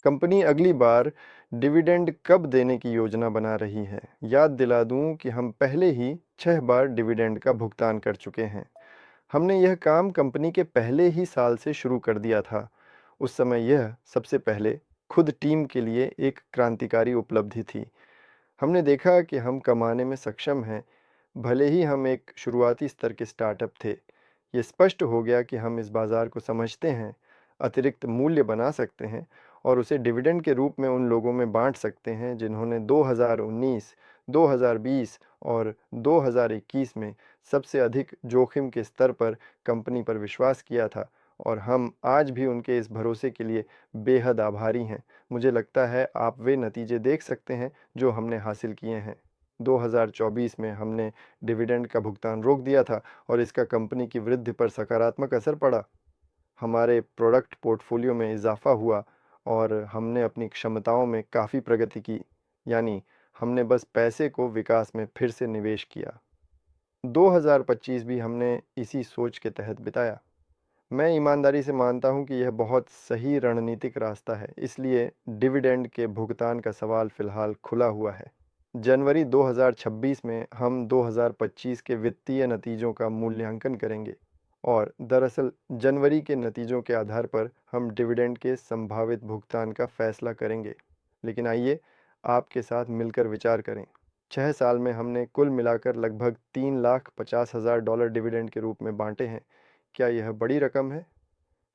Company अगली बार dividend कब देने की योजना बना रही है? याद दिला दूं कि हम पहले ही 6 बार डिविडेंड का भुगतान कर चुके हैं। हमने यह काम कंपनी के पहले ही साल से शुरू कर दिया था। उस समय यह सबसे पहले खुद टीम के लिए एक क्रांतिकारी उपलब्धि थी। हमने देखा कि हम कमाने में सक्षम हैं, भले ही हम एक शुरुआती स्तर के स्टार्टअप थे। ये स्पष्ट हो गया कि हम इस बाज़ार को समझते हैं, अतिरिक्त मूल्य बना सकते हैं और उसे डिविडेंड के रूप में उन लोगों में बाँट सकते हैं जिन्होंने 2019, 2020 और 2021 में सबसे अधिक जोखिम के स्तर पर कंपनी पर विश्वास किया था और हम आज भी उनके इस भरोसे के लिए बेहद आभारी हैं। मुझे लगता है आप वे नतीजे देख सकते हैं जो हमने हासिल किए हैं। 2024 में हमने डिविडेंड का भुगतान रोक दिया था और इसका कंपनी की वृद्धि पर सकारात्मक असर पड़ा। हमारे प्रोडक्ट पोर्टफोलियो में इजाफा हुआ और हमने अपनी क्षमताओं में काफ़ी प्रगति की। यानी हमने बस पैसे को विकास में फिर से निवेश किया। 2025 भी हमने इसी सोच के तहत बिताया। मैं ईमानदारी से मानता हूं कि यह बहुत सही रणनीतिक रास्ता है, इसलिए डिविडेंड के भुगतान का सवाल फ़िलहाल खुला हुआ है। जनवरी 2026 में हम 2025 के वित्तीय नतीजों का मूल्यांकन करेंगे और दरअसल जनवरी के नतीजों के आधार पर हम डिविडेंड के संभावित भुगतान का फैसला करेंगे। लेकिन आइए आपके साथ मिलकर विचार करें। 6 साल में हमने कुल मिलाकर लगभग $3,50,000 डिविडेंड के रूप में बांटे हैं। क्या यह बड़ी रकम है?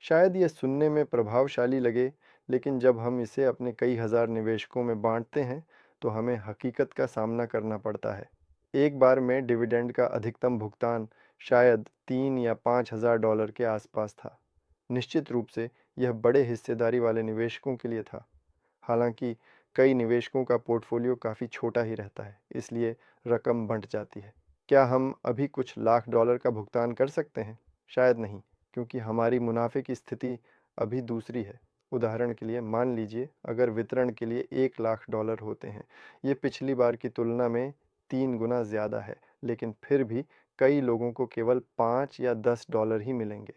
शायद यह सुनने में प्रभावशाली लगे, लेकिन जब हम इसे अपने कई हज़ार निवेशकों में बाँटते हैं, तो हमें हकीकत का सामना करना पड़ता है। एक बार में डिविडेंड का अधिकतम भुगतान शायद 3 या $5,000 के आसपास था। निश्चित रूप से यह बड़े हिस्सेदारी वाले निवेशकों के लिए था। हालांकि कई निवेशकों का पोर्टफोलियो काफ़ी छोटा ही रहता है, इसलिए रकम बंट जाती है। क्या हम अभी कुछ लाख डॉलर का भुगतान कर सकते हैं? शायद नहीं, क्योंकि हमारी मुनाफे की स्थिति अभी दूसरी है। उदाहरण के लिए मान लीजिए अगर वितरण के लिए $1,00,000 होते हैं, ये पिछली बार की तुलना में 3 गुना ज़्यादा है, लेकिन फिर भी कई लोगों को केवल 5 या $10 ही मिलेंगे।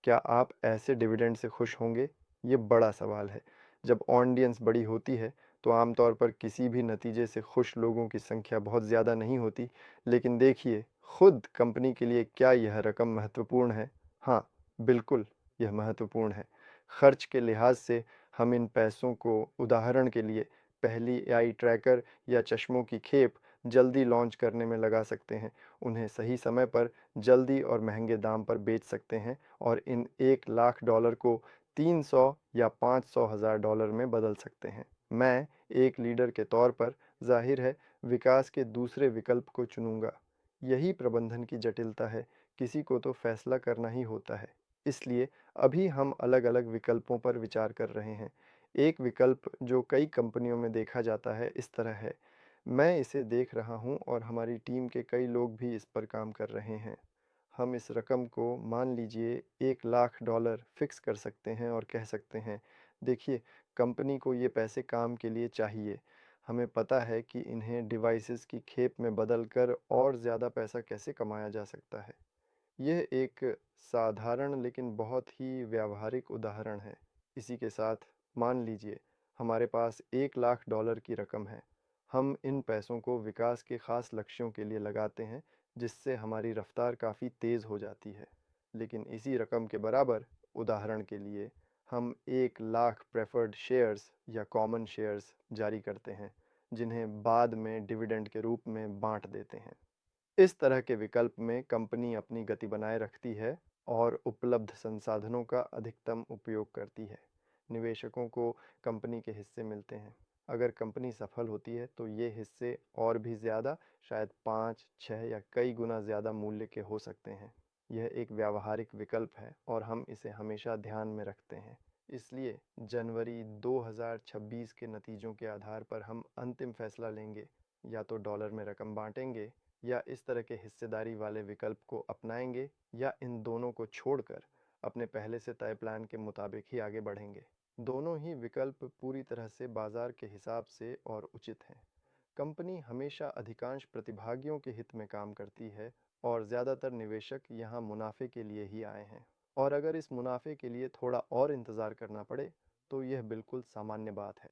क्या आप ऐसे डिविडेंड से खुश होंगे? ये बड़ा सवाल है। जब ऑडियंस बड़ी होती है, तो आमतौर पर किसी भी नतीजे से खुश लोगों की संख्या बहुत ज़्यादा नहीं होती। लेकिन देखिए, खुद कंपनी के लिए क्या यह रकम महत्वपूर्ण है? हाँ, बिल्कुल, यह महत्वपूर्ण है। खर्च के लिहाज से हम इन पैसों को उदाहरण के लिए पहली एआई ट्रैकर या चश्मों की खेप जल्दी लॉन्च करने में लगा सकते हैं। उन्हें सही समय पर जल्दी और महंगे दाम पर बेच सकते हैं और इन $1,00,000 को 300 या 500,000 डॉलर में बदल सकते हैं। मैं एक लीडर के तौर पर जाहिर है विकास के दूसरे विकल्प को चुनूंगा। यही प्रबंधन की जटिलता है, किसी को तो फैसला करना ही होता है। इसलिए अभी हम अलग-अलग विकल्पों पर विचार कर रहे हैं। एक विकल्प जो कई कंपनियों में देखा जाता है इस तरह है। मैं इसे देख रहा हूँ और हमारी टीम के कई लोग भी इस पर काम कर रहे हैं। हम इस रकम को मान लीजिए $1,00,000 फिक्स कर सकते हैं और कह सकते हैं, देखिए कंपनी को ये पैसे काम के लिए चाहिए। हमें पता है कि इन्हें डिवाइसेस की खेप में बदल कर और ज़्यादा पैसा कैसे कमाया जा सकता है। यह एक साधारण लेकिन बहुत ही व्यावहारिक उदाहरण है। इसी के साथ मान लीजिए हमारे पास $1,00,000 की रकम है। हम इन पैसों को विकास के ख़ास लक्ष्यों के लिए लगाते हैं, जिससे हमारी रफ्तार काफ़ी तेज़ हो जाती है। लेकिन इसी रकम के बराबर, उदाहरण के लिए, हम 1,00,000 प्रेफर्ड शेयर्स या कॉमन शेयर्स जारी करते हैं, जिन्हें बाद में डिविडेंड के रूप में बाँट देते हैं। इस तरह के विकल्प में कंपनी अपनी गति बनाए रखती है और उपलब्ध संसाधनों का अधिकतम उपयोग करती है। निवेशकों को कंपनी के हिस्से मिलते हैं। अगर कंपनी सफल होती है तो ये हिस्से और भी ज़्यादा, शायद 5, 6 या कई गुना ज़्यादा मूल्य के हो सकते हैं। यह एक व्यावहारिक विकल्प है और हम इसे हमेशा ध्यान में रखते हैं। इसलिए जनवरी 2026 के नतीजों के आधार पर हम अंतिम फैसला लेंगे, या तो डॉलर में रकम बांटेंगे या इस तरह के हिस्सेदारी वाले विकल्प को अपनाएंगे, या इन दोनों को छोड़कर अपने पहले से तय प्लान के मुताबिक ही आगे बढ़ेंगे। दोनों ही विकल्प पूरी तरह से बाजार के हिसाब से और उचित हैं। कंपनी हमेशा अधिकांश प्रतिभागियों के हित में काम करती है और ज़्यादातर निवेशक यहाँ मुनाफे के लिए ही आए हैं। और अगर इस मुनाफे के लिए थोड़ा और इंतज़ार करना पड़े तो यह बिल्कुल सामान्य बात है।